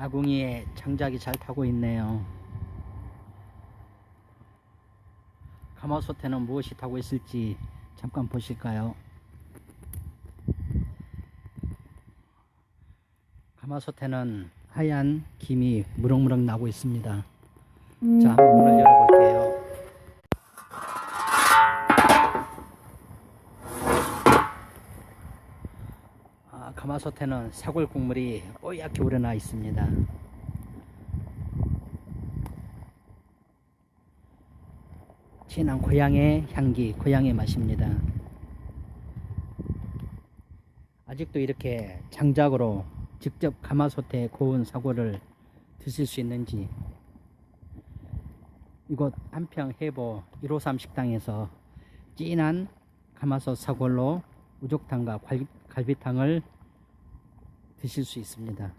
아궁이에 장작이 잘 타고 있네요. 가마솥에는 무엇이 타고 있을지 잠깐 보실까요? 가마솥에는 하얀 김이 무럭무럭 나고 있습니다. 자, 한번 문을 열어볼게요. 가마솥에는 사골 국물이 뽀얗게 우러나 있습니다. 진한 고향의 향기, 고향의 맛입니다. 아직도 이렇게 장작으로 직접 가마솥에 구운 사골을 드실 수 있는지, 이곳 한평 해보 153 식당에서 진한 가마솥 사골로 우족탕과 갈비탕을 드실 수 있습니다.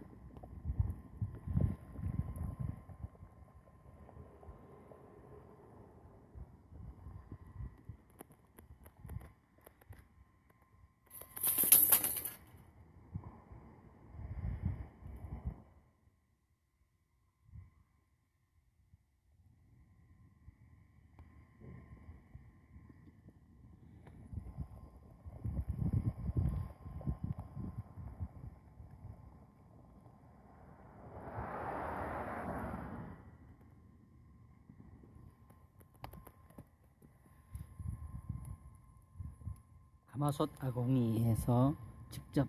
가마솥 아궁이에서 직접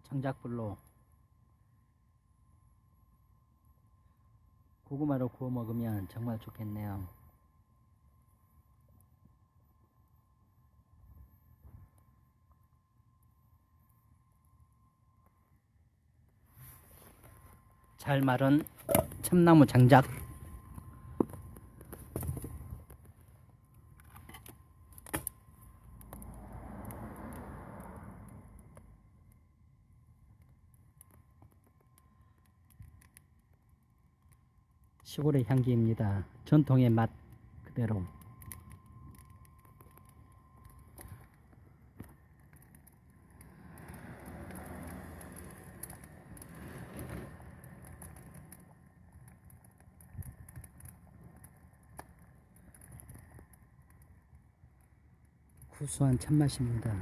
장작불로 고구마를 구워 먹으면 정말 좋겠네요. 잘 마른 참나무 장작, 시골의 향기입니다. 전통의 맛 그대로. 구수한 참맛입니다.